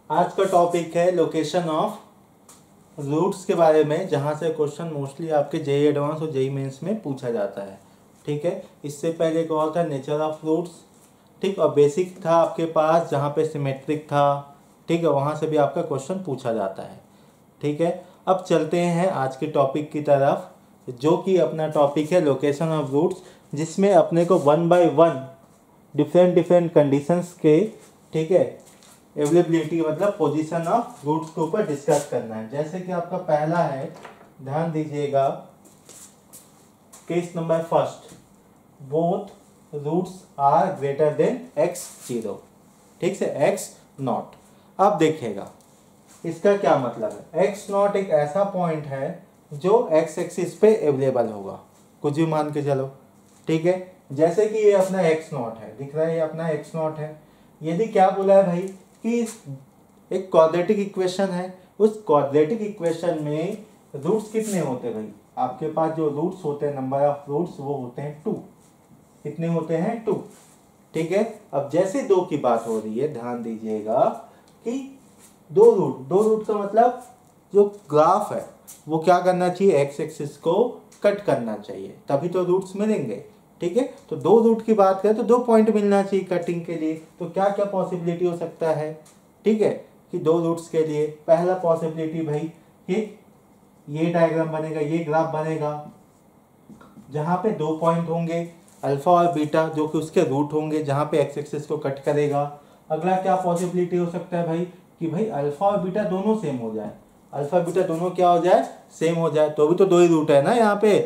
आज का टॉपिक है लोकेशन ऑफ रूट्स के बारे में, जहाँ से क्वेश्चन मोस्टली आपके जेईई एडवांस और जेईई मेंस में पूछा जाता है। ठीक है, इससे पहले एक और था नेचर ऑफ रूट्स। ठीक, और बेसिक था आपके पास जहाँ पे सिमेट्रिक था। ठीक है, वहाँ से भी आपका क्वेश्चन पूछा जाता है। ठीक है, अब चलते हैं आज के टॉपिक की तरफ, जो कि अपना टॉपिक है लोकेशन ऑफ रूट्स, जिसमें अपने को 1 बाय 1 डिफरेंट कंडीशंस के, ठीक है, अवेलेबिलिटी मतलब पोजीशन ऑफ रूट्स के ऊपर डिस्कस करना है। जैसे कि आपका पहला है, ध्यान दीजिएगा, case number first, both roots are greater than x0। ठीक से, x0। अब देखिएगा इसका क्या मतलब है। x0 एक ऐसा पॉइंट है जो x एक्सिस पे अवेलेबल होगा, कुछ भी मान के चलो। ठीक है, जैसे कि ये अपना x0 है, दिख रहा है, ये अपना x0 है। यदि क्या बोला है भाई कि एक क्वाड्रेटिक इक्वेशन है, उस क्वाड्रेटिक इक्वेशन में रूट्स कितने होते हैं भाई, आपके पास जो रूट्स होते हैं, नंबर ऑफ रूट्स, वो होते हैं 2। कितने होते हैं? 2। ठीक है, अब जैसे 2 की बात हो रही है, ध्यान दीजिएगा कि दो रूट का मतलब जो ग्राफ है वो क्या करना चाहिए, एक्स एक्सिस को कट करना चाहिए, तभी तो रूट्स मिलेंगे। ठीक है, तो 2 रूट की बात करें तो 2 पॉइंट मिलना चाहिए कटिंग के लिए। तो क्या क्या पॉसिबिलिटी हो सकता है? ठीक है, कि 2 रूट्स के लिए पहला पॉसिबिलिटी भाई कि ये डायग्राम बनेगा, ये ग्राफ बनेगा, जहां पे 2 पॉइंट होंगे अल्फा और बीटा, जो कि उसके रूट होंगे, जहां पे एक्स एक्सिस को कट करेगा। अगला क्या पॉसिबिलिटी हो सकता है भाई कि भाई अल्फा और बीटा दोनों सेम हो जाए, अल्फा बीटा दोनों क्या हो जाए, सेम हो जाए, तो भी तो 2 ही रूट है ना यहाँ पे।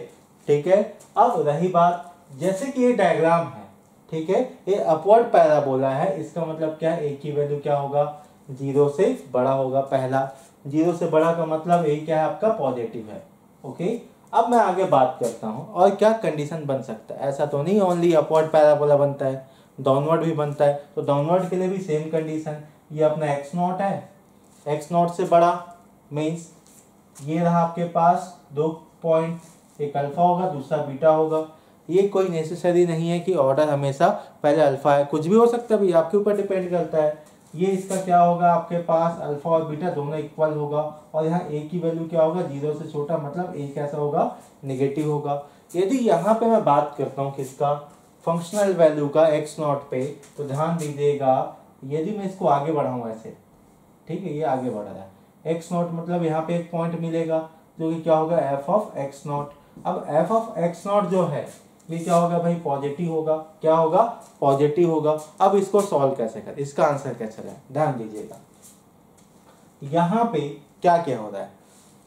ठीक है, अब रही बात, जैसे कि ये डायग्राम है, ठीक है, ये अपवर्ड पैराबोला है, इसका मतलब क्या है, ए की वैल्यू क्या होगा, 0 से बड़ा होगा। पहला 0 से बड़ा का मतलब ए क्या है, आपका पॉजिटिव है। ओके, अब मैं आगे बात करता हूँ और क्या कंडीशन बन सकता है। ऐसा तो नहीं ओनली अपवर्ड पैराबोला बनता है, डाउनवर्ड भी बनता है। तो डाउनवर्ड के लिए भी सेम कंडीशन, ये अपना x0 है, x0 से बड़ा मीन्स ये रहा आपके पास 2 पॉइंट, एक अल्फा होगा, दूसरा बीटा होगा। ये कोई नेसेसरी नहीं है कि ऑर्डर हमेशा पहले अल्फा है, कुछ भी हो सकता है भाई, आपके ऊपर डिपेंड करता है। ये इसका क्या होगा, आपके पास अल्फा और बीटा दोनों इक्वल होगा, और यहाँ ए की वैल्यू क्या होगा, 0 से छोटा, मतलब ए कैसा होगा, नेगेटिव होगा। यदि यहाँ पे मैं बात करता हूँ किसका, फंक्शनल वैल्यू का x0 पे, तो ध्यान दीजिएगा, यदि मैं इसको आगे बढ़ाऊँ ऐसे, ठीक है, ये आगे बढ़ रहा है, x0 मतलब यहाँ पे एक पॉइंट मिलेगा जो कि क्या होगा, f ऑफ x0। अब f ऑफ x0 जो है ये क्या होगा भाई, पॉजिटिव होगा। क्या होगा, पॉजिटिव होगा। अब इसको सॉल्व कैसे करें, इसका आंसर कैसे करें, ध्यान दीजिएगा, यहाँ पे क्या क्या हो रहा है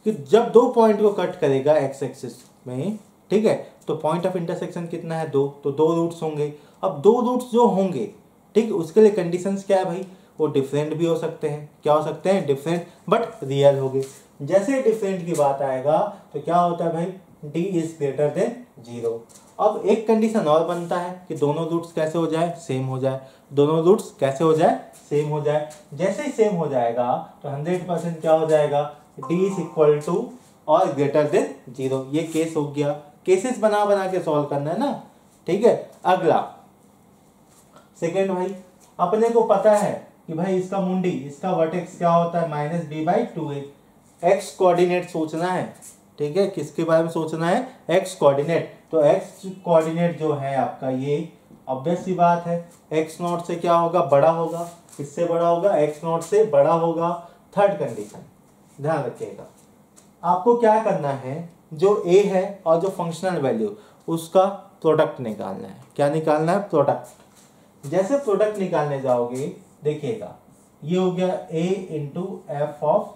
कि जब 2 पॉइंट को कट करेगा एक्स एक्सिस में, ठीक है, तो पॉइंट ऑफ इंटरसेक्शन कितना है, 2, तो 2 रूट्स होंगे। अब 2 रूट्स जो होंगे, ठीक, उसके लिए कंडीशंस क्या है भाई, वो डिफरेंट भी हो सकते हैं। क्या हो सकते हैं, डिफरेंट बट रियल होंगे। जैसे डिफरेंट की बात आएगा तो क्या होता है भाई, d इज ग्रेटर देन 0। अब एक कंडीशन और बनता है कि दोनों रूट्स कैसे हो जाए, सेम हो जाए। दोनों रूट्स कैसे हो जाए, सेम हो जाए। जैसे ही सेम हो जाएगा तो 100% क्या हो जाएगा, d इज इक्वल टू और ग्रेटर देन 0। ये केस हो गया, केसेस बना बना के सॉल्व करना है ना। ठीक है, अगला सेकेंड भाई, अपने को पता है कि भाई इसका मुंडी, इसका वर्टेक्स क्या होता है, -b/2a। एक्स कोऑर्डिनेट सोचना है, ठीक है, किसके बारे में सोचना है, एक्स कोऑर्डिनेट। तो एक्स कोऑर्डिनेट जो है आपका, ये ऑब्वियस सी बात है, x0 से क्या होगा, बड़ा होगा, किससे बड़ा होगा, x0 से बड़ा होगा। थर्ड कंडीशन ध्यान रखिएगा, आपको क्या करना है, जो a है और जो फंक्शनल वैल्यू, उसका प्रोडक्ट निकालना है। क्या निकालना है, प्रोडक्ट। जैसे प्रोडक्ट निकालने जाओगे, देखिएगा, ये हो गया a into F of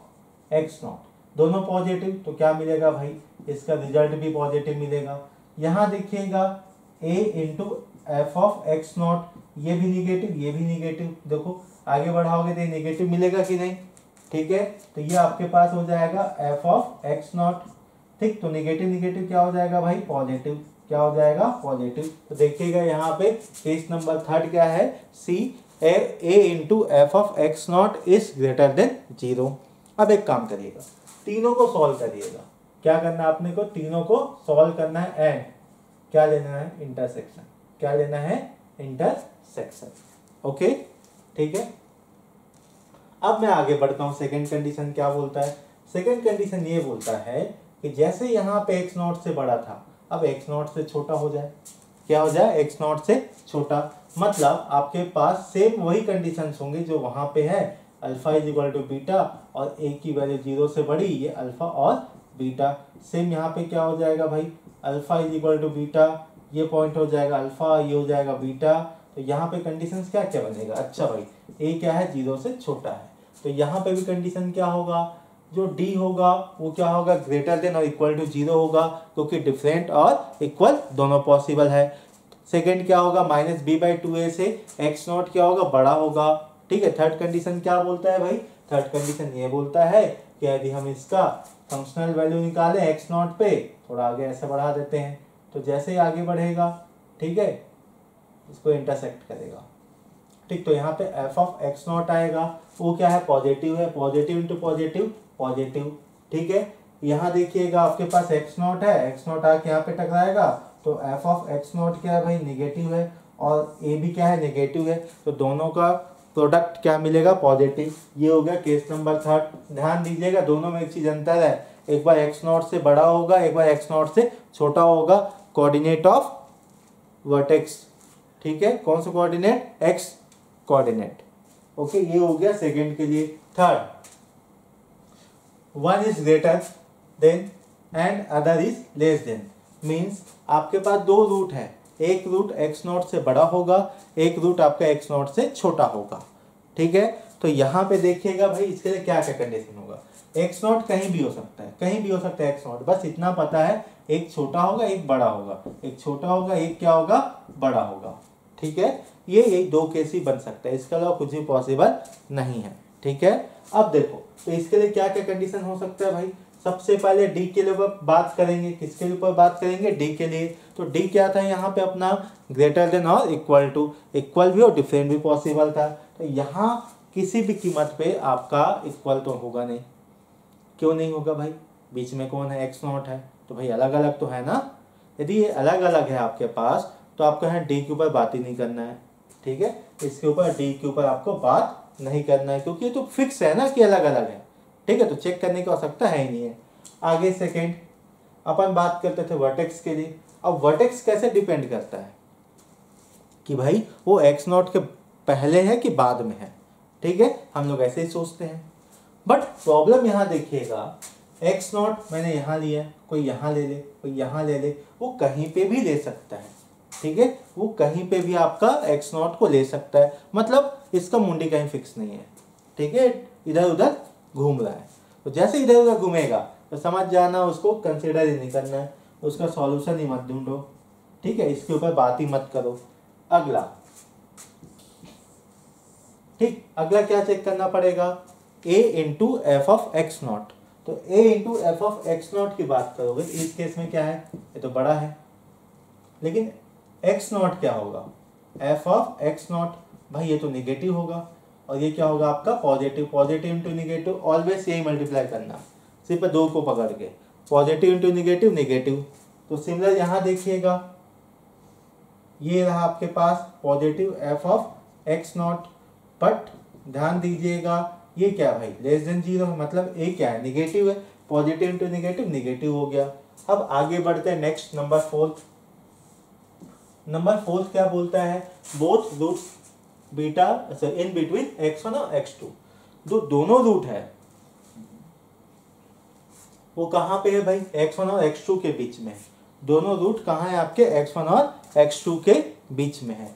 x0, दोनों पॉजिटिव, तो क्या मिलेगा भाई, इसका रिजल्ट भी पॉजिटिव मिलेगा। यहाँ देखिएगा a into F of x0, ये भी निगेटिव, ये भी निगेटिव, देखो आगे बढ़ाओगे तो ये निगेटिव मिलेगा कि नहीं। ठीक है, तो ये आपके पास हो जाएगा एफ ऑफ x0। ठीक, तो निगेटिव निगेटिव क्या हो जाएगा भाई, पॉजिटिव। क्या हो जाएगा, पॉजिटिव। तो देखिएगा यहाँ पे केस नंबर थर्ड क्या है, सी, a into F of x0 is greater than 0। अब एक काम करिएगा, तीनों को सॉल्व करिएगा। क्या करना है आपने को, तीनों को सॉल्व करना है, एंड क्या लेना है, इंटरसेक्शन। क्या लेना है, इंटरसेक्शन। ओके, ठीक है। अब मैं आगे बढ़ता हूँ। सेकंड कंडीशन क्या बोलता है? सेकंड कंडीशन ये बोलता है कि जैसे यहाँ पे एक्स नॉट से बड़ा था, अब एक्स नॉट से छोटा हो जाए। क्या हो जाए? एक्स नॉट से छोटा। मतलब आपके पास सेम वही कंडीशंस होंगे जो वहां पे है, alpha is equal to beta और ए की वैल्यू 0 से बड़ी, ये अल्फा और बीटा। सेम यहाँ पे क्या हो जाएगा भाई? Alpha is equal to beta, ये पॉइंट हो जाएगा अल्फा, ये हो जाएगा बीटा। तो यहाँ पे कंडीशंस क्या क्या बनेगा? अच्छा भाई, ए क्या है? 0 से छोटा है, तो यहाँ पे भी कंडीशन क्या होगा? जो डी होगा वो क्या होगा? ग्रेटर देन और इक्वल टू 0 होगा, क्योंकि डिफरेंट और इक्वल दोनों पॉसिबल है। सेकेंड क्या होगा? माइनस बी बाई 2a से एक्स नॉट क्या होगा? बड़ा होगा। ठीक है। थर्ड कंडीशन क्या बोलता है भाई? थर्ड कंडीशन ये बोलता है कि यदि हम इसका फंक्शनल वैल्यू निकालें एक्स नॉट पे, थोड़ा आगे ऐसे बढ़ा देते हैं, तो जैसे ही आगे बढ़ेगा, ठीक है, इसको इंटरसेक्ट करेगा। ठीक, तो यहाँ पे एफ ऑफ एक्स नॉट आएगा, वो क्या है? पॉजिटिव है, पॉजिटिव इंटू पॉजिटिव पॉजिटिव। ठीक है। यहाँ देखिएगा आपके पास एक्स नॉट है, एक्स नॉट आके यहाँ पे टकराएगा, तो एफ ऑफ एक्स नॉट क्या है भाई? नेगेटिव है, और ए भी क्या है? नेगेटिव है, तो दोनों का प्रोडक्ट क्या मिलेगा? पॉजिटिव। ये हो गया केस नंबर थर्ड। ध्यान दीजिएगा, दोनों में एक चीज अंतर है, एक बार एक्स नॉट से बड़ा होगा, एक बार एक्स नॉट से छोटा होगा। कोऑर्डिनेट ऑफ वर्टेक्स, ठीक है, कौन सा कोऑर्डिनेट? X coordinate. ओके, ये हो गया सेकंड के लिए। Third, one is greater then and other is less than, means आपके पास दो रूट है, एक रूट एक्स नॉट से बड़ा होगा, एक रूट आपका एक्स नॉट से छोटा होगा। ठीक है। तो यहाँ पे देखिएगा भाई, इसके लिए क्या क्या कंडीशन होगा? एक्स नॉट कहीं भी हो सकता है, कहीं भी हो सकता है एक्स नॉट, बस इतना पता है, एक छोटा होगा एक बड़ा होगा, एक छोटा होगा एक क्या होगा? बड़ा होगा। ठीक है। ये दो केस ही बन सकता है, इसके अलावा कुछ भी पॉसिबल नहीं है। ठीक है। अब देखो, तो इसके लिए क्या क्या कंडीशन हो सकता है भाई? सबसे पहले डी के लिए बात करेंगे। किसके ऊपर बात करेंगे? डी के लिए। तो डी क्या था यहाँ पे अपना? ग्रेटर देन और इक्वल टू, इक्वल भी और डिफरेंट भी पॉसिबल था। तो यहाँ किसी भी कीमत पे आपका इक्वल तो होगा नहीं। क्यों नहीं होगा भाई? बीच में कौन है? एक्स नॉट है, तो भाई अलग अलग तो है ना। यदि ये अलग अलग है आपके पास, तो आपको यहाँ डी के ऊपर बात ही नहीं करना है। ठीक है, इसके ऊपर डी के ऊपर आपको बात नहीं करना है, क्योंकि ये तो फिक्स है ना कि अलग अलग है। ठीक है, तो चेक करने की आवश्यकता है ही नहीं है। आगे सेकेंड अपन बात करते थे वर्टेक्स के लिए। अब वर्टेक्स कैसे डिपेंड करता है कि भाई वो एक्स नॉट के पहले है कि बाद में है। ठीक है, हम लोग ऐसे ही सोचते हैं, बट प्रॉब्लम यहाँ देखिएगा, एक्स नॉट मैंने यहाँ लिया, कोई यहाँ ले ले, कोई यहाँ ले ले, वो कहीं पे भी ले सकता है। ठीक है, वो कहीं पे भी आपका एक्स नॉट को ले सकता है, मतलब इसका मुंडी कहीं फिक्स नहीं है। ठीक है, इधर उधर घूम रहा है, तो जैसे इधर उधर घूमेगा तो समझ जाना उसको कंसिडर ही नहीं करना है, उसका सॉल्यूशन ही मत ढूंढो। ठीक है, इसके ऊपर बात ही मत करो। अगला, ठीक, अगला क्या चेक करना पड़ेगा? a into F of x not. तो a into F of x not की बात करोगे, इस केस में क्या है? ये तो बड़ा है, लेकिन एक्स नॉट क्या होगा? एफ ऑफ एक्स नॉट, भाई ये तो निगेटिव होगा, और ये क्या होगा आपका? Positive. Positive into negative, always यही मल्टीप्लाई करना, सिर्फ दो को पकड़ के, पॉजिटिव इंटू निगेटिव निगेटिव। तो सिमिलर यहाँ देखिएगा, ये रहा आपके पास positive f of x not, but ध्यान दीजिएगा ये क्या भाई? लेस देन 0 है, मतलब ए क्या है? निगेटिव है, पॉजिटिव इंटू निगेटिव निगेटिव हो गया। अब आगे बढ़ते हैं, next number fourth. Number fourth क्या बोलता है? Both roots beta in between x1 और x2, जो दोनों रूट है वो कहाँ पे है भाई? x1 और x2 के बीच में। दोनों रूट कहाँ है आपके? x1 और x2 के बीच में है।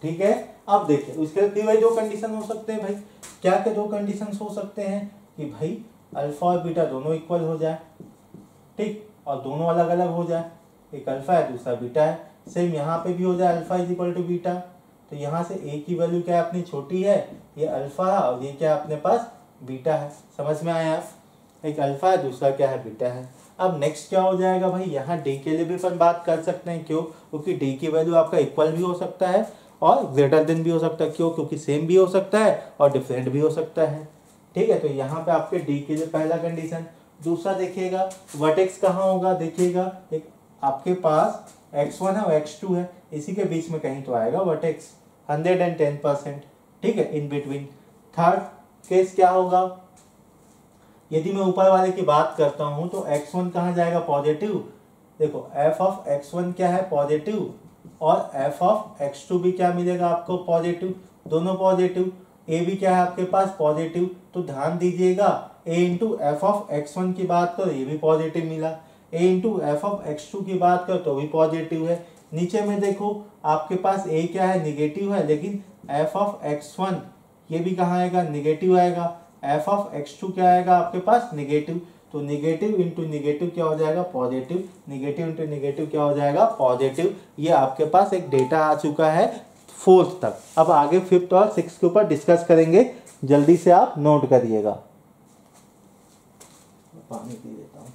ठीक है, अब देखिए उसके फिर भाई दो कंडीशन हो सकते हैं भाई। क्या क्या दो कंडीशन हो सकते हैं? कि भाई अल्फा और बीटा दोनों इक्वल हो जाए, ठीक, और दोनों अलग अलग हो जाए, एक अल्फा है दूसरा बीटा है। सेम यहाँ पे भी हो जाए, alpha is equal to beta, तो यहाँ से ए की वैल्यू क्या है अपनी? छोटी है, ये अल्फा है, और ये क्या है अपने पास? बीटा है। समझ में आया? एक अल्फा है दूसरा क्या है? बीटा है। अब नेक्स्ट क्या हो जाएगा भाई? यहाँ डी के लिए भी अपन बात कर सकते हैं। क्यों? क्योंकि डी की वैल्यू आपका इक्वल भी हो सकता है और ग्रेटर देन भी हो सकता है। क्यों? क्योंकि सेम भी हो सकता है और डिफरेंट भी हो सकता है। ठीक है, तो यहाँ पे आपके डी के लिए पहला कंडीशन। दूसरा देखिएगा, वर्टेक्स कहाँ होगा? देखिएगा, एक आपके पास x1 है और x2 है, इसी के बीच में कहीं तो आएगा वर्टेक्स, 110%। ठीक है, इन बिटवीन। थर्ड, केस क्या होगा, यदि मैं ऊपर वाले की बात करता हूं तो x1 कहाँ जाएगा, पॉजिटिव। देखो f ऑफ x1 क्या है, पॉजिटिव, और f ऑफ x2 भी क्या मिलेगा आपको, पॉजिटिव, दोनों पॉजिटिव। a भी क्या है आपके पास, पॉजिटिव। तो ध्यान दीजिएगा a into F of x1 की बात करो ये भी पॉजिटिव मिला, a into F of x2 की बात करो तो भी पॉजिटिव है। नीचे में देखो आपके पास a क्या है, निगेटिव है, लेकिन f ऑफ x1 ये भी कहाँ आएगा, निगेटिव आएगा। f ऑफ x2 क्या आएगा आपके पास, निगेटिव। तो निगेटिव इंटू निगेटिव क्या हो जाएगा, पॉजिटिव। निगेटिव इंटू निगेटिव क्या हो जाएगा, पॉजिटिव। ये आपके पास एक डेटा आ चुका है 4th तक। अब आगे 5th और 6th के ऊपर डिस्कस करेंगे, जल्दी से आप नोट करिएगा। पानी पी लेता हूँ।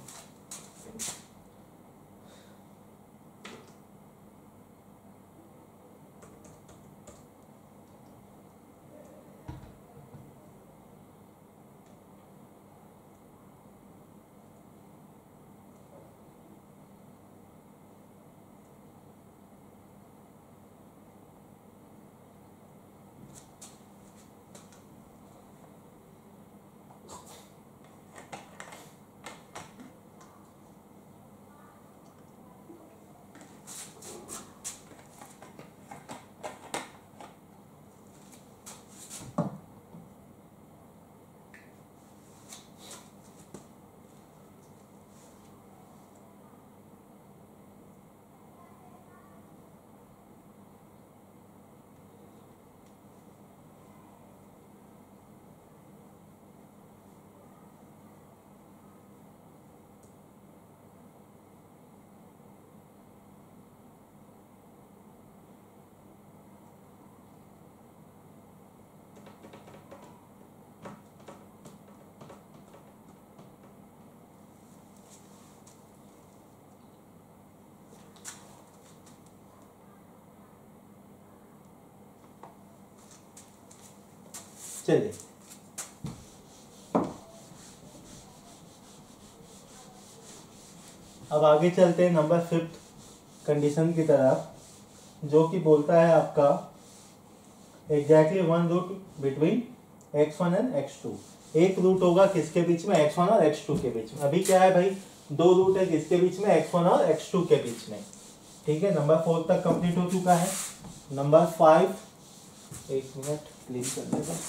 चलिए अब आगे चलते हैं नंबर 5th कंडीशन की तरफ, जो कि बोलता है आपका exactly one root between x1 and x2। एक रूट होगा किसके बीच में, x1 और x2 के बीच में। अभी क्या है भाई, दो रूट है किसके बीच में, x1 और x2 के बीच में। ठीक है, नंबर 4 तक कंप्लीट हो चुका है। नंबर 5, एक मिनट क्लीन कर देगा।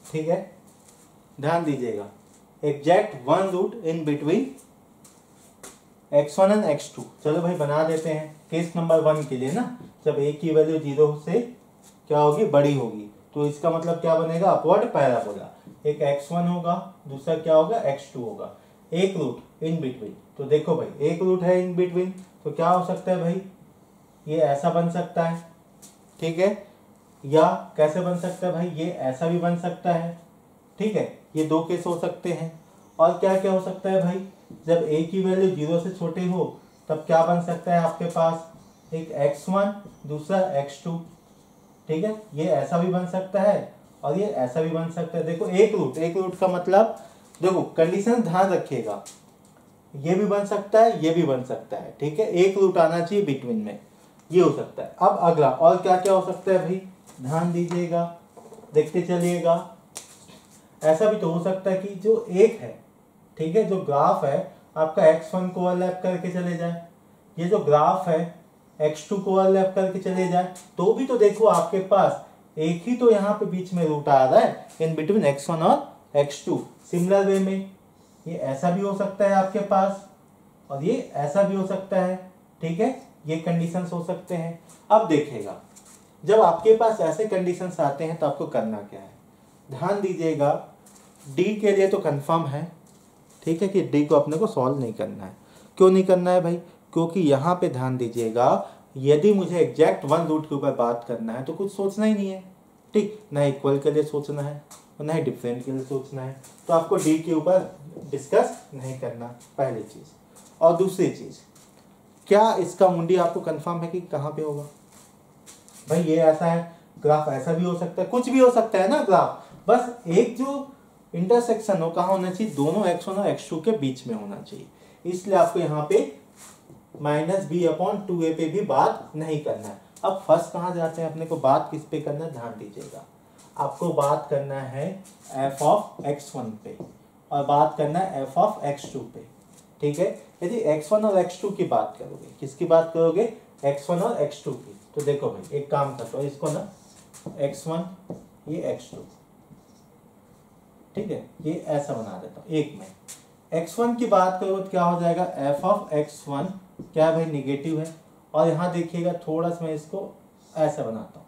ठीक है, ध्यान दीजिएगा, exact one root in between x1 and x2। चलो भाई बना देते हैं केस नंबर 1 के लिए ना, जब a की वैल्यू 0 से क्या होगी, बड़ी होगी, तो इसका मतलब क्या बनेगा, अपवर्ड पैराबोला। एक x1 होगा, दूसरा क्या होगा, x2 होगा, एक रूट इन बिटवीन। तो देखो भाई एक रूट है इन बिटवीन, तो क्या हो सकता है भाई, ये ऐसा बन सकता है, ठीक है, या कैसे बन सकता है भाई, ये ऐसा भी बन सकता है। ठीक है, ये दो केस हो सकते हैं। और क्या क्या हो सकता है भाई, जब a की वैल्यू 0 से छोटे हो तब क्या बन सकता है आपके पास, एक x1 दूसरा x2। ठीक है, ये ऐसा भी बन सकता है और ये ऐसा भी बन सकता है। देखो एक रूट का मतलब, देखो कंडीशन ध्यान रखिएगा, ये भी बन सकता है, ये भी बन सकता है। ठीक है, एक रूट आना चाहिए बिटवीन में, ये हो सकता है। अब अगला और क्या क्या हो सकता है भाई, ध्यान दीजिएगा, देखते चलिएगा। ऐसा भी तो हो सकता है कि जो एक है, ठीक है, जो ग्राफ है आपका x1 को ओवरलैप करके चले जाए, ये जो ग्राफ है x2 को ओवरलैप करके चले जाए, तो भी तो देखो आपके पास एक ही तो यहाँ पे बीच में रूट आ रहा है इन बिटवीन x1 और x2। सिमिलर वे में ये ऐसा भी हो सकता है आपके पास और ये ऐसा भी हो सकता है। ठीक है, ये कंडीशंस हो सकते हैं। अब देखिएगा, जब आपके पास ऐसे कंडीशंस आते हैं तो आपको करना क्या है, ध्यान दीजिएगा। डी के लिए तो कंफर्म है, ठीक है, कि डी को अपने को सॉल्व नहीं करना है। क्यों नहीं करना है भाई, क्योंकि यहाँ पे ध्यान दीजिएगा, यदि मुझे एग्जैक्ट वन रूट के ऊपर बात करना है तो कुछ सोचना ही नहीं है। ठीक, ना इक्वल के लिए सोचना है, और ना ही डिफरेंशियल सोचना है। तो आपको डी के ऊपर डिस्कस नहीं करना, पहली चीज़। और दूसरी चीज़, क्या इसका मुंडी आपको कंफर्म है कि कहाँ पे होगा? भाई ये ऐसा है, ग्राफ ऐसा भी हो सकता है, कुछ भी हो सकता है ना ग्राफ, बस एक जो इंटरसेक्शन हो कहाँ होना चाहिए? दोनों x1 और x2 के बीच में होना चाहिए। इसलिए आपको यहाँ पे -b/2a पे भी बात नहीं करना है। अब फर्स्ट कहाँ जाते हैं, अपने को बात किस पे करना है, ध्यान दीजिएगा। आपको बात करना है f(x1) पे और बात करना है f(x2) पे, ठीक है। यदि x1 और x2 की बात करोगे, किसकी बात करोगे? x1 और x2 की। तो देखो भाई एक काम करता हूँ, इसको ना x1 ये x2, ठीक है, ये ऐसा बना देता हूँ एक में। x1 की बात करो तो क्या हो जाएगा? f(x1) क्या है भाई? निगेटिव है। और यहाँ देखिएगा थोड़ा सा मैं इसको ऐसा बनाता हूँ,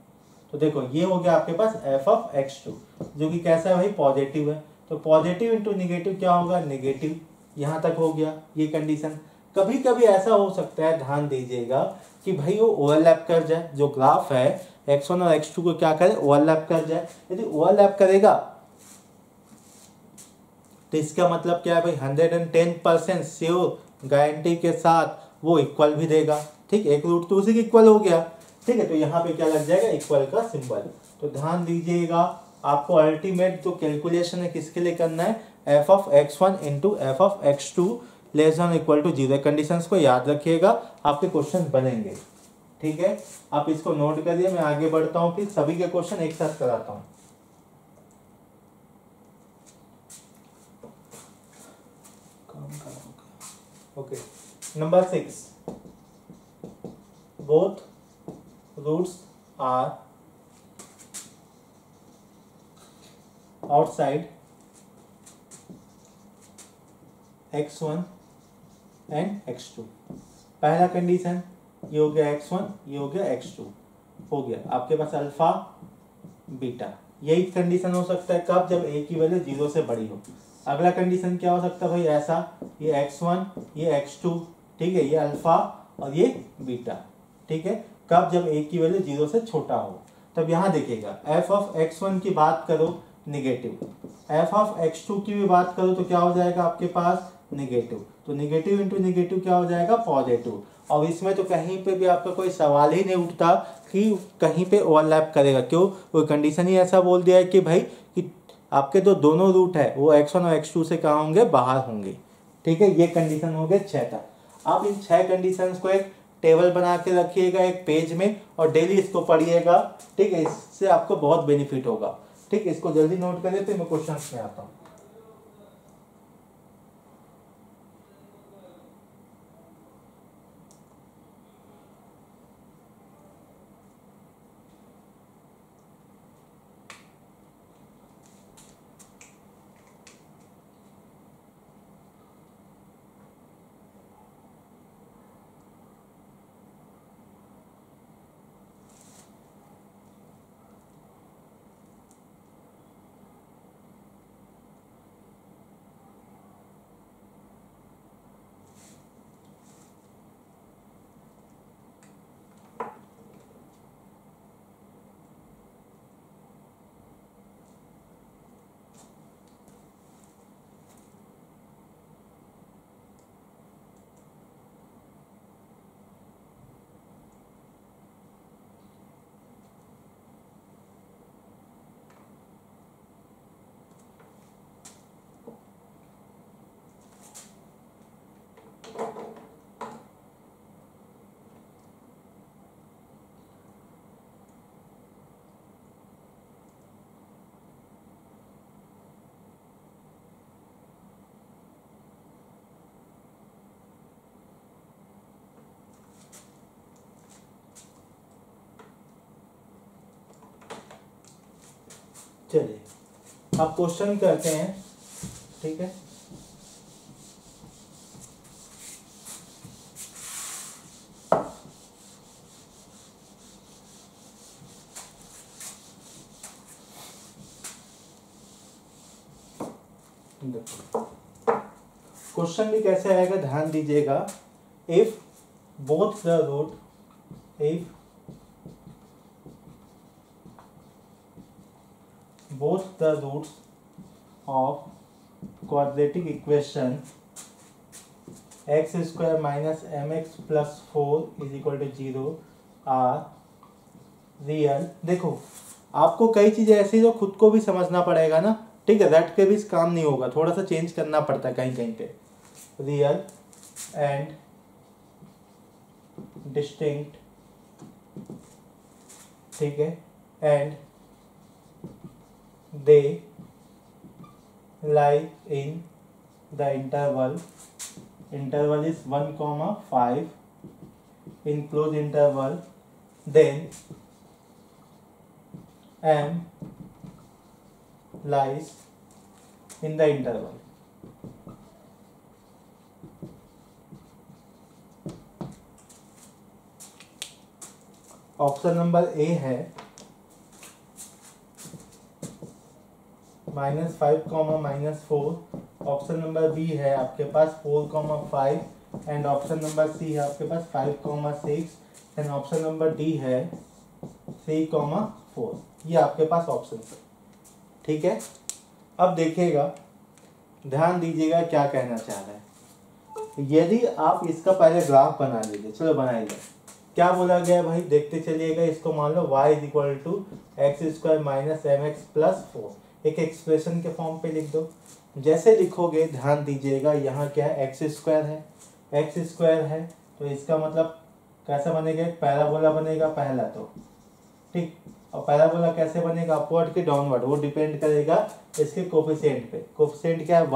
तो देखो ये हो गया आपके पास f(x2) जो कि कैसा है भाई? पॉजिटिव है। तो पॉजिटिव इंटू निगेटिव क्या होगा? निगेटिव। यहाँ तक हो गया ये कंडीशन। कभी कभी ऐसा हो सकता है, ध्यान दीजिएगा, कि भाई वो ओवरलैप कर जाए, जो ग्राफ है x1 और x2 को क्या करे? ओवरलैप कर जाए। यदि ओवरलैप करेगा तो इसका मतलब क्या है भाई? 110% श्योर गारंटी के साथ वो इक्वल भी देगा, ठीक है। एक रूट तो उसी के इक्वल हो गया, ठीक है। तो यहाँ पे क्या लग जाएगा? इक्वल का सिंबल। तो ध्यान दीजिएगा, आपको अल्टीमेट जो कैलकुलेशन है किसके लिए करना है? f(x1) into f(x2) less than equal to 0। Conditions को याद रखिएगा, आपके क्वेश्चन बनेंगे, ठीक है। आप इसको नोट करिए, मैं आगे बढ़ता हूँ, फिर सभी के क्वेश्चन एक साथ कराता हूँ। Okay. Number 6. Both roots are outside x1 and x2। पहला कंडीशन ये हो गया x1, ये हो गया x2, हो गया आपके पास अल्फा बीटा। यही कंडीशन हो सकता है कब? जब a की वैल्यू 0 से बड़ी हो। अगला कंडीशन क्या हो सकता है भाई? ऐसा, ये x1 ये x2, ठीक है, ये अल्फा और ये बीटा, ठीक है। कब? जब a की वैल्यू 0 से छोटा हो। तब यहाँ देखिएगा f(x1) की बात करो निगेटिव, f(x2) की भी बात करो तो क्या हो जाएगा आपके पास? निगेटिव। तो निगेटिव इंटू निगेटिव क्या हो जाएगा? पॉजिटिव। और इसमें तो कहीं पे भी आपका कोई सवाल ही नहीं उठता कि कहीं पे ओवरलैप करेगा। क्यों? वो कंडीशन ही ऐसा बोल दिया है कि भाई कि आपके जो दोनों रूट है वो x1 और x2 से कहाँ होंगे? बाहर होंगे, ठीक है। ये कंडीशन हो गए 6 तक। आप इन 6 कंडीशंस को एक टेबल बना के रखिएगा एक पेज में और डेली इसको पढ़िएगा, ठीक है। इससे आपको बहुत बेनिफिट होगा, ठीक है। इसको जल्दी नोट करिए, फिर मैं क्वेश्चन में आता हूँ। चलिए अब क्वेश्चन करते हैं, ठीक है। क्वेश्चन भी कैसे आएगा ध्यान दीजिएगा। If both the root, if both the roots of quadratic equation X square minus M x plus 4 is equal to 0 are real. देखो आपको कई चीज़ें ऐसी जो खुद को भी समझना पड़ेगा ना, ठीक है, रट के भी काम नहीं होगा, थोड़ा सा चेंज करना पड़ता है कहीं कहीं पे। रियल एंड डिस्टिंक्ट, ठीक है, and they lie in the interval is 1, 5 in closed interval, then m lies in the interval. Option number A है -5, -4। ऑप्शन नंबर बी है आपके पास 4, 5 एंड ऑप्शन नंबर सी है आपके पास 5, 6 एंड ऑप्शन नंबर डी है 3, 4। ये आपके पास ऑप्शन है, ठीक है। अब देखिएगा, ध्यान दीजिएगा क्या कहना चाह रहा है। यदि आप इसका पहले ग्राफ बना लीजिए, चलो बनाइए। क्या बोला गया भाई, देखते चलिएगा। इसको मान लो y is equal to X square minus M x plus 4 एक एक्सप्रेशन के फॉर्म पे लिख दो। जैसे लिखोगे ध्यान दीजिएगा, यहाँ क्या है, एक्स स्क्वायर है तो इसका मतलब कैसा बनेगा, पैराबोला बनेगा पहला तो, ठीक। और पैराबोला कैसे बनेगा, अपवर्ड के डाउनवर्ड, वो डिपेंड करेगा इसके कोफिशिएंट पे। कोफिशिएंट क्या है,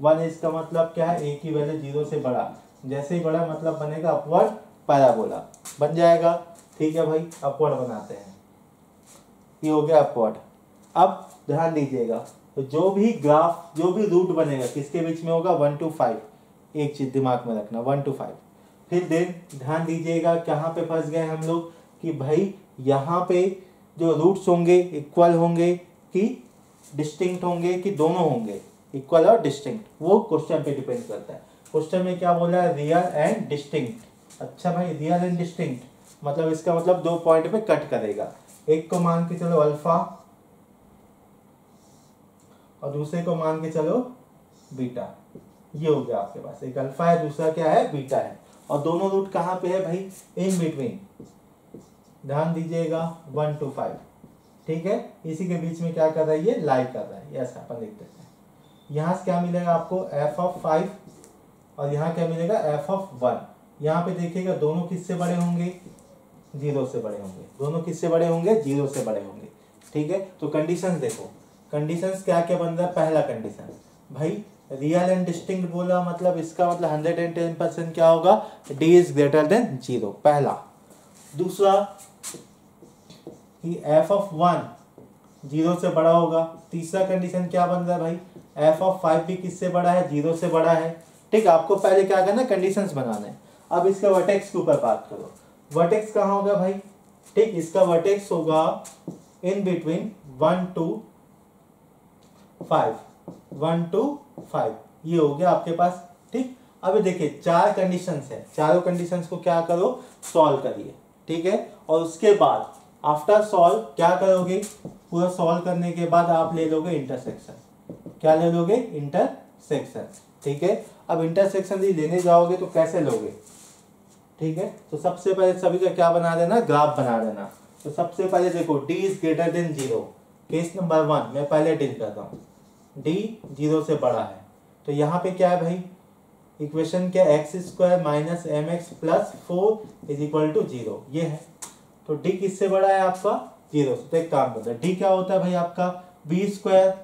1 इसका मतलब क्या है, ए की वैल्यू 0 से बड़ा, जैसे ही बड़ा मतलब बनेगा अपवर्ड पैराबोला बन जाएगा, ठीक है भाई। अपवर्ड बनाते हैं, ये हो गया अपवर्ड। अब ध्यान दीजिएगा, तो जो भी ग्राफ, जो भी रूट बनेगा किसके बीच में होगा, 1 to 5। एक चीज दिमाग में रखना, 1 to 5। फिर देन ध्यान दीजिएगा कहाँ पे फंस गए हम लोग कि भाई यहाँ पे जो रूट्स होंगे इक्वल होंगे कि डिस्टिंक्ट होंगे कि दोनों होंगे, इक्वल और डिस्टिंक्ट, वो क्वेश्चन पे डिपेंड करता है। क्वेश्चन में क्या बोला है, रियल एंड डिस्टिंक्ट। अच्छा भाई, रियल एंड डिस्टिंक्ट मतलब इसका मतलब 2 पॉइंट पे कट करेगा। एक को मान के चलो अल्फा और दूसरे को मान के चलो बीटा। ये हो गया आपके पास, एक अल्फा है दूसरा क्या है, बीटा है। और दोनों रूट कहाँ पे है भाई, इन बिटवीन। ध्यान दीजिएगा 1 to 5, ठीक है। इसी के बीच में क्या कर रहा है, ये लाई कर रहा है, ऐसा अपन लिख देते हैं। यहाँ से क्या मिलेगा आपको, f(5) और यहाँ क्या मिलेगा, f(1). यहाँ पे देखिएगा दोनों किससे बड़े होंगे, 0 से बड़े होंगे। दोनों किससे बड़े होंगे, 0 से बड़े होंगे, ठीक है। तो कंडीशंस देखो, कंडीशंस क्या क्या बन रहा है। पहला कंडीशन भाई रियल एंड डिस्टिंक्ट बोला, मतलब इसका मतलब 110% क्या होगा, d इज ग्रेटर देन 0, पहला। दूसरा कि f(1) 0 से बड़ा होगा। तीसरा कंडीशन क्या बन रहा है भाई, f(5) भी किससे बड़ा है, 0 से बड़ा है, ठीक। आपको पहले क्या करना है, कंडीशंस बनाना है। अब इसका वर्टेक्स के ऊपर बात करो। वर्टेक्स कहाँ होगा भाई, ठीक। इसका वर्टेक्स होगा इन बिटवीन 1 to 5, 1 to 5, ये हो गया आपके पास, ठीक। अब देखिए 4 कंडीशंस है, चारों कंडीशंस को क्या करो, सॉल्व करिए, ठीक है। और उसके बाद आफ्टर सॉल्व क्या करोगे, पूरा सॉल्व करने के बाद आप ले लोगे इंटरसेक्शन। क्या ले लोगे, इंटरसेक्शन, ठीक है। अब इंटरसेक्शन यदि लेने जाओगे तो कैसे लोगे, ठीक है। तो सबसे पहले सभी का क्या बना देना, ग्राफ बना देना। तो सबसे पहले देखो d is greater than 0, case number 1 मैं पहले डील करता हूँ। d 0 से बड़ा है तो यहाँ पे क्या है भाई, इक्वेशन क्या, X square minus M x plus 4 is equal to 0, ये है। तो d किससे बड़ा है आपका, 0 से। तो एक काम करता है, d क्या होता है भाई आपका, बी स्क्वायर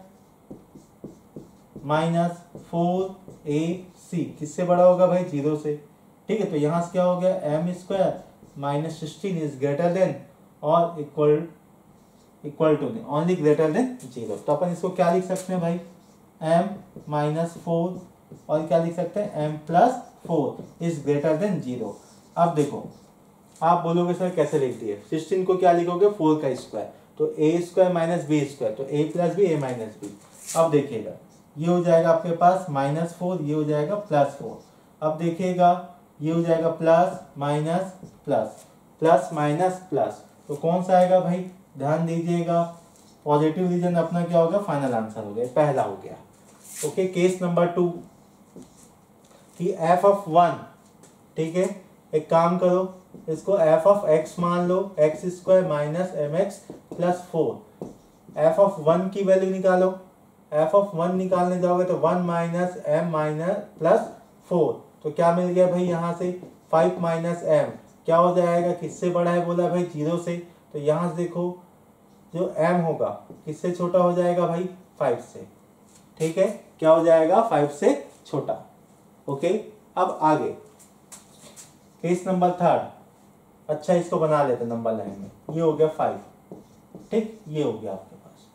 माइनस 4ac किससे बड़ा होगा भाई, 0 से, ठीक है। तो यहाँ से क्या हो गया, m square minus 16 is greater than और equal to only greater than 0। तो अपन इसको क्या लिख सकते हैं भाई, m माइनस 4 और क्या लिख सकते हैं, m plus 4 is greater than 0। अब देखो आप बोलोगे सर कैसे लिख दिए, 16 को क्या लिखोगे, 4 का स्क्वायर, तो a square minus B square, तो a plus B a minus B. अब देखिएगा ये हो जाएगा आपके पास -4, ये हो जाएगा +4। अब देखिएगा ये हो जाएगा plus minus plus, plus minus plus, तो कौन सा आएगा भाई, ध्यान दीजिएगा पॉजिटिव रीजन अपना क्या होगा, फाइनल आंसर हो गया, पहला हो गया। ओके, केस नंबर 2 कि एफ ऑफ 1, ठीक है, एक काम करो, इसको एफ ऑफ एक्स मान लो, x square minus M x plus 4। F of 1 की वैल्यू निकालो, एफ ऑफ 1 निकालने जाओगे तो 1 माइनस एम माइनस प्लस 4, तो क्या मिल गया भाई यहाँ से 5 माइनस एम क्या हो जाएगा, किससे बड़ा है, बोला भाई 0 से, तो यहाँ से देखो जो m होगा किससे छोटा हो जाएगा भाई 5 से, ठीक है, क्या हो जाएगा 5 से छोटा। ओके, अब आगे केस नंबर 3, अच्छा इसको बना लेते नंबर लाइन में, ये हो गया 5, ठीक, ये हो गया आपके पास।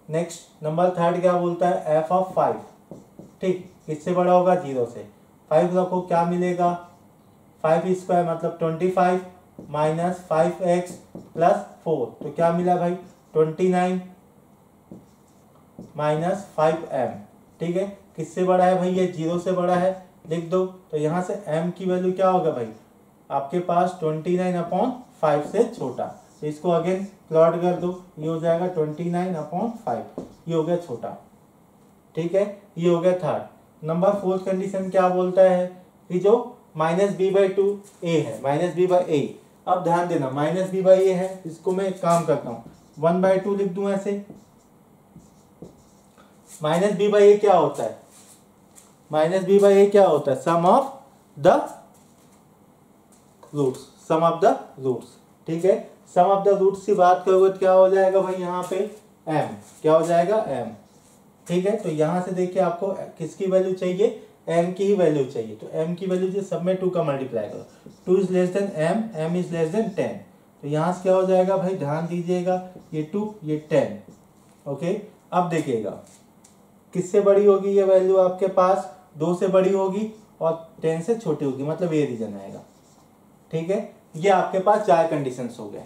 नेक्स्ट नंबर 3 क्या बोलता है, एफ ऑफ 5, ठीक, किससे बड़ा होगा 0 से, 5 रखो, क्या मिलेगा 5 स्क्वायर मतलब 25 माइनस 5x प्लस 4, तो क्या मिला भाई 29 माइनस 5m, ठीक है, किससे बड़ा है भाई, ये 0 से बड़ा है, लिख दो, तो यहाँ से m की वैल्यू क्या होगा भाई आपके पास 29/5 से छोटा, तो इसको अगेन प्लॉट कर दो, ये हो जाएगा 29/5, ये हो गया छोटा, ठीक है, ये हो गया 3rd। नंबर 4 कंडीशन क्या बोलता है कि जो -b/2 a है, -b/a, अब ध्यान देना -b/a है, इसको मैं एक काम करता हूँ 1/2 लिख दूं ऐसे। -b/a क्या होता है, -b/a क्या होता है, sum of the roots, sum of the roots, ठीक है, सम ऑफ द रूट्स की बात करोगे तो क्या हो जाएगा भाई यहाँ पे m, क्या हो जाएगा m, ठीक है, तो यहाँ से देखिए आपको किसकी वैल्यू चाहिए, m की ही वैल्यू चाहिए, तो m की वैल्यू सब में 2 का मल्टीप्लाई करो, 2 is less than m, m is less than 10, तो यहाँ से क्या हो जाएगा भाई ध्यान दीजिएगा, ये 2 ये 10। ओके, अब देखिएगा किससे बड़ी होगी ये वैल्यू आपके पास, 2 से बड़ी होगी और 10 से छोटी होगी, मतलब ये रीजन आएगा, ठीक है, ये आपके पास 4 कंडीशंस हो गए।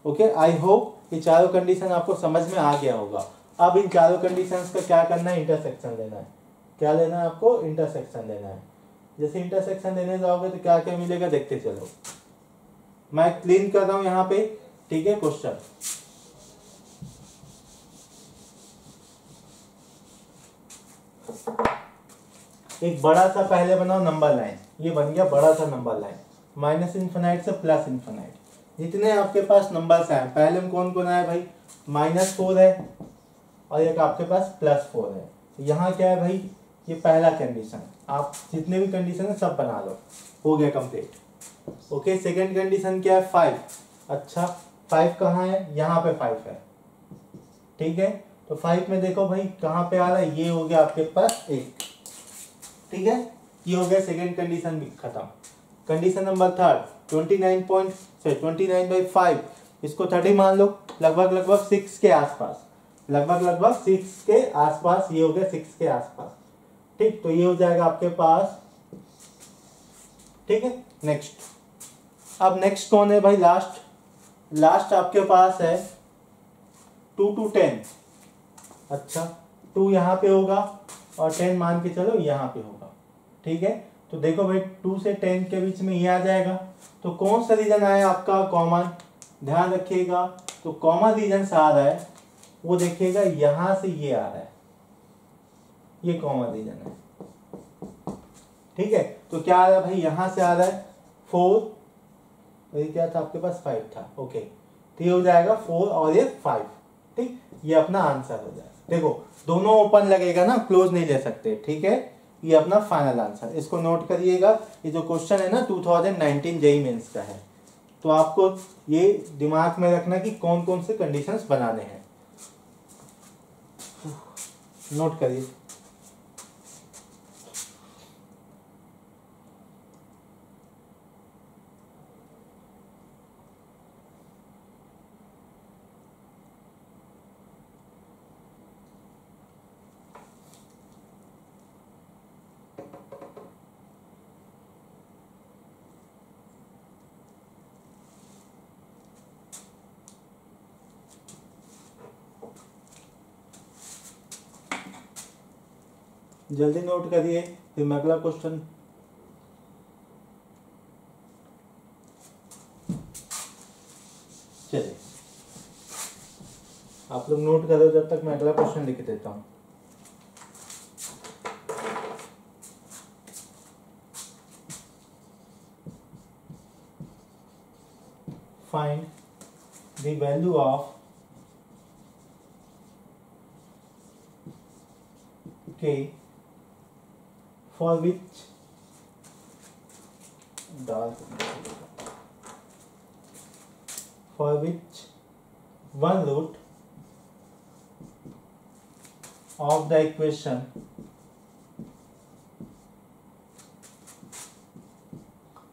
ओके, आई होप ये चारों कंडीशन आपको समझ में आ गया होगा। अब इन चारों कंडीशंस का क्या करना है, इंटरसेक्शन लेना है, क्या लेना है आपको, इंटरसेक्शन लेना है। जैसे इंटरसेक्शन लेने जाओगे तो क्या क्या मिलेगा देखते चलो, मैं क्लीन कर रहा हूं यहाँ पे, ठीक है, क्वेश्चन एक बड़ा सा पहले बनाओ नंबर लाइन, ये बन गया बड़ा सा नंबर लाइन, -∞ से +∞, जितने आपके पास नंबर्स हैं पहले में कौन कौन आया भाई, -4 है और एक आपके पास +4 है, यहाँ क्या है भाई, ये पहला कंडीशन, आप जितने भी कंडीशन है सब बना लो, हो गया कंप्लीट। ओके, सेकंड कंडीशन क्या है 5, अच्छा 5 कहाँ है, यहाँ पे 5 है, ठीक है, तो 5 में देखो भाई कहाँ पे आ रहा है, ये हो गया आपके पास 1, ठीक है, ये हो गया सेकंड कंडीशन भी खत्म। कंडीशन नंबर 3 29/5, इसको 30 मान लो, लगभग 6 के आसपास, लगभग 6 के आसपास, ये हो गया 6 के आसपास, ठीक, तो ये हो जाएगा आपके पास, ठीक है। नेक्स्ट, अब नेक्स्ट कौन है भाई, लास्ट आपके पास है 2 to 10, अच्छा 2 यहाँ पे होगा और 10 मान के चलो यहाँ पे होगा, ठीक है, तो देखो भाई 2 से 10 के बीच में ये आ जाएगा, तो कौन सा रीजन आया आपका कॉमन, ध्यान रखिएगा, तो कॉमन रीजन से आ रहा है वो देखिएगा यहाँ से ये आ रहा है, ये कॉमन रीजन है, ठीक है, तो क्या आ रहा है भाई, यहाँ से आ रहा है 4, ये क्या था आपके पास 5 था, ओके, तो ये हो जाएगा 4 और ये 5, ठीक, ये अपना आंसर हो जाएगा। देखो दोनों ओपन लगेगा ना, क्लोज नहीं ले सकते, ठीक है, ये अपना फाइनल आंसर, इसको नोट करिएगा, ये जो क्वेश्चन है ना 2019 जेईई मेंस का है, तो आपको ये दिमाग में रखना कि कौन कौन से कंडीशंस बनाने हैं, नोट करिए। जल्दी नोट करिए, फिर मैं अगला क्वेश्चन, चलिए आप लोग नोट करो जब तक मैं अगला क्वेश्चन लिख देता हूँ। find the value of k for which one root of the equation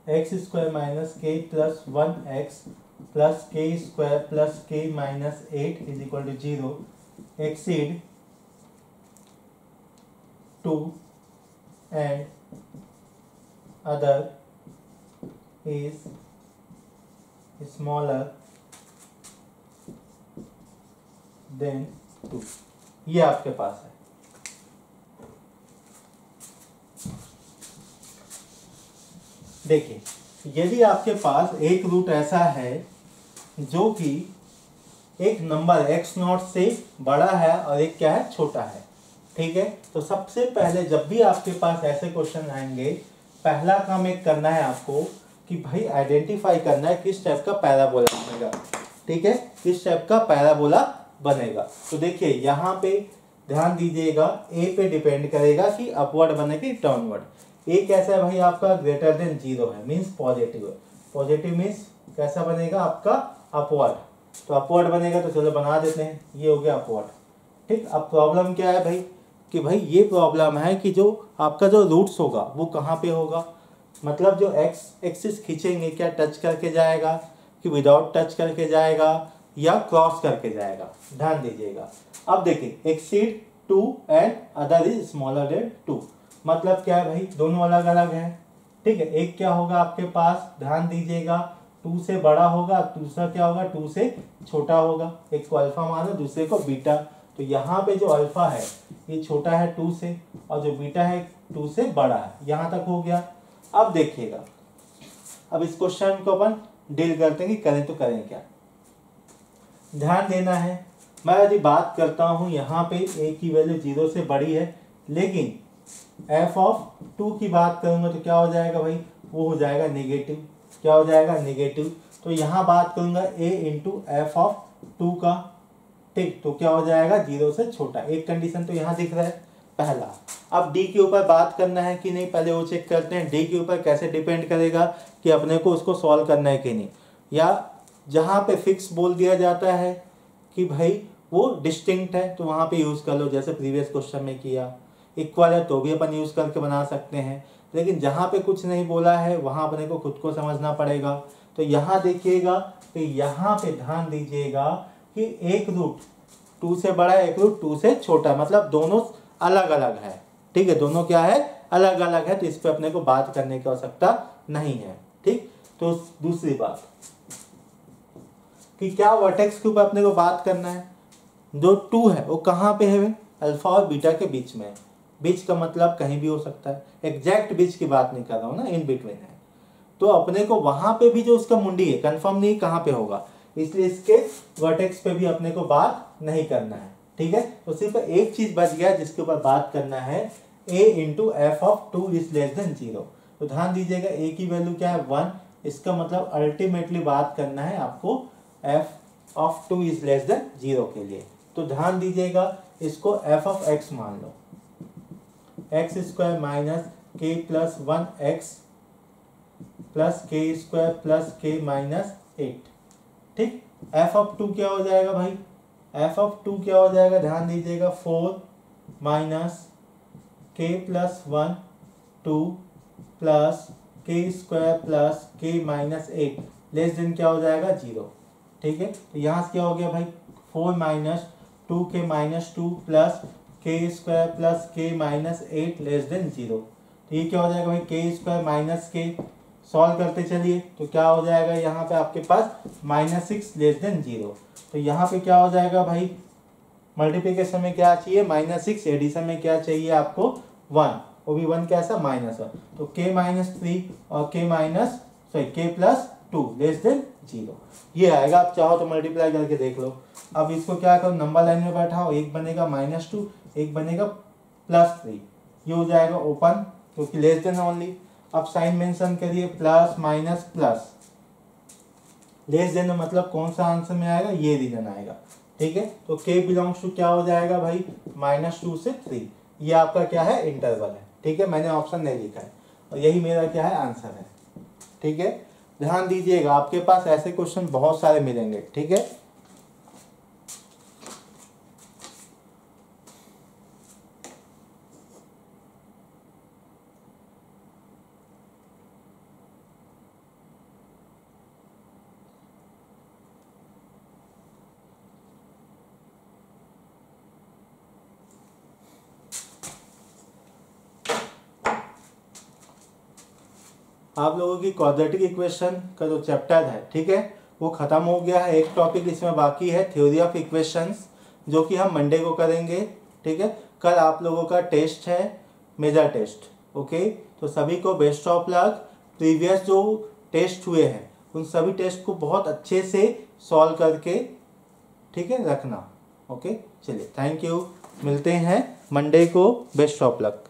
x square minus k plus 1x plus k square plus k minus 8 is equal to 0 exceed 2 and other is smaller than 2। ये आपके पास है। देखिए, यदि आपके पास एक root ऐसा है जो कि एक नंबर x0 से बड़ा है और एक क्या है, छोटा है, ठीक है। तो सबसे पहले जब भी आपके पास ऐसे क्वेश्चन आएंगे, पहला काम एक करना है आपको कि भाई आइडेंटिफाई करना है किस टाइप का पैराबोला बनेगा, ठीक है, किस टाइप का पैराबोला बनेगा। तो देखिए यहाँ पे ध्यान दीजिएगा, ए पे डिपेंड करेगा कि अपवर्ड बने कि डाउनवर्ड। ए कैसा है भाई आपका, ग्रेटर देन 0 है, मीन्स पॉजिटिव है। पॉजिटिव मीन्स कैसा बनेगा आपका, अपवर्ड। तो अपवर्ड बनेगा, तो चलो बना देते हैं, ये हो गया अपवर्ड, ठीक। अब प्रॉब्लम क्या है भाई कि भाई ये प्रॉब्लम है कि जो आपका जो रूट्स होगा वो कहाँ पे होगा, मतलब जो एक्स एक्सिस खींचेंगे क्या टच करके जाएगा कि विदाउट टच करके जाएगा या क्रॉस करके जाएगा, ध्यान दीजिएगा। अब देखिए exceed 2 and other is smaller than 2, मतलब क्या है भाई, दोनों अलग अलग है, ठीक है। एक क्या होगा आपके पास, ध्यान दीजिएगा, 2 से बड़ा होगा, दूसरा क्या होगा 2 से छोटा होगा। एक को अल्फा मानो, दूसरे को बीटा। तो यहाँ पे जो अल्फा है ये छोटा है 2 से, और जो बीटा है 2 से बड़ा है। यहाँ तक हो गया। अब देखिएगा, अब इस क्वेश्चन को अपन डील करते हैं कि करें तो करें क्या। ध्यान देना है, मैं यदि बात करता हूँ यहाँ पे a की वैल्यू 0 से बड़ी है, लेकिन f(2) की बात करूंगा तो क्या हो जाएगा भाई, वो हो जाएगा नेगेटिव। क्या हो जाएगा, नेगेटिव। तो यहाँ बात करूंगा a इंटू f(2) का, ठीक, तो क्या हो जाएगा 0 से छोटा। एक कंडीशन तो यहाँ दिख रहा है पहला। अब d के ऊपर बात करना है कि नहीं, पहले वो चेक करते हैं d के ऊपर कैसे डिपेंड करेगा कि अपने को उसको सॉल्व करना है कि नहीं। या जहाँ पे फिक्स बोल दिया जाता है कि भाई वो डिस्टिंक्ट है तो वहाँ पे यूज़ कर लो, जैसे प्रीवियस क्वेश्चन में किया। इक्वल है तो भी अपन यूज़ करके बना सकते हैं, लेकिन जहाँ पे कुछ नहीं बोला है वहाँ अपने को खुद को समझना पड़ेगा। तो यहाँ देखिएगा, तो यहाँ पे ध्यान दीजिएगा कि एक रूट 2 से बड़ा है, एक रूट 2 से छोटा, मतलब दोनों अलग अलग है, ठीक है, दोनों क्या है, अलग अलग है। तो इस पर अपने को बात करने की आवश्यकता नहीं है, ठीक। तो दूसरी बात कि क्या वर्टेक्स के ऊपर अपने को बात करना है। जो 2 है वो कहाँ पे है, अल्फा और बीटा के बीच में। बीच का मतलब कहीं भी हो सकता है, एग्जैक्ट बीच की बात नहीं कर रहा हूँ ना, इन बिटवीन है। तो अपने को वहां पे भी जो उसका मुंडी है कंफर्म नहीं कहाँ पे होगा, इसलिए इसके वर्टेक्स पे भी अपने को बात नहीं करना है, ठीक है। तो सिर्फ एक चीज बच गया जिसके ऊपर बात करना है, a into f(2) is less than 0। तो ध्यान दीजिएगा a की वैल्यू क्या है 1, इसका मतलब अल्टीमेटली बात करना है आपको f(2) इज लेस देन 0 के लिए। तो ध्यान दीजिएगा, इसको f(x) मान लो, x square minus k plus 1x plus k square plus k minus 8, ठीक। f(2) क्या हो जाएगा भाई, f(2) क्या हो जाएगा, ध्यान दीजिएगा 4 minus k plus 1 2 plus k square plus k minus 8 less than क्या हो जाएगा 0, ठीक है। तो यहाँ से क्या हो गया भाई 4 minus 2k minus 2 plus k square plus k minus 8 less than 0। तो ये क्या हो जाएगा भाई k square minus k, solve करते चलिए तो क्या हो जाएगा यहाँ पे आपके पास -6 लेस देन 0। तो यहाँ पे क्या हो जाएगा भाई, मल्टीप्लिकेशन में क्या चाहिए -6, एडिशन में क्या चाहिए आपको 1, वो भी 1 कैसा -1। तो k माइनस 3 और k प्लस 2 लेस देन 0, ये आएगा। आप चाहो तो मल्टीप्लाई करके देख लो। अब इसको क्या करो, नंबर लाइन में बैठाओ, एक बनेगा -2, एक बनेगा +3, ये हो जाएगा ओपन क्योंकि लेस देन ओनली। अब साइन मेंशन करिए, plus minus plus, less than मतलब कौन सा आंसर में आएगा, ये रीजन आएगा। ठीक है, तो k बिलोंग्स टू क्या हो जाएगा भाई, -2 से 3। ये आपका क्या है, इंटरवल है। ठीक है, मैंने ऑप्शन नहीं लिखा है और यही मेरा क्या है, आंसर है। ठीक है, ध्यान दीजिएगा, आपके पास ऐसे क्वेश्चन बहुत सारे मिलेंगे। ठीक है, आप लोगों की क्वाड्रेटिक इक्वेशन का जो चैप्टर है, ठीक है, वो ख़त्म हो गया है। एक टॉपिक इसमें बाकी है, थ्योरी ऑफ इक्वेशंस, जो कि हम मंडे को करेंगे। ठीक है, कल आप लोगों का टेस्ट है, मेजर टेस्ट। ओके, तो सभी को बेस्ट ऑफ लक। प्रीवियस जो टेस्ट हुए हैं उन सभी टेस्ट को बहुत अच्छे से सॉल्व करके, ठीक है, रखना। ओके, चलिए, थैंक यू, मिलते हैं मंडे को। Best of luck.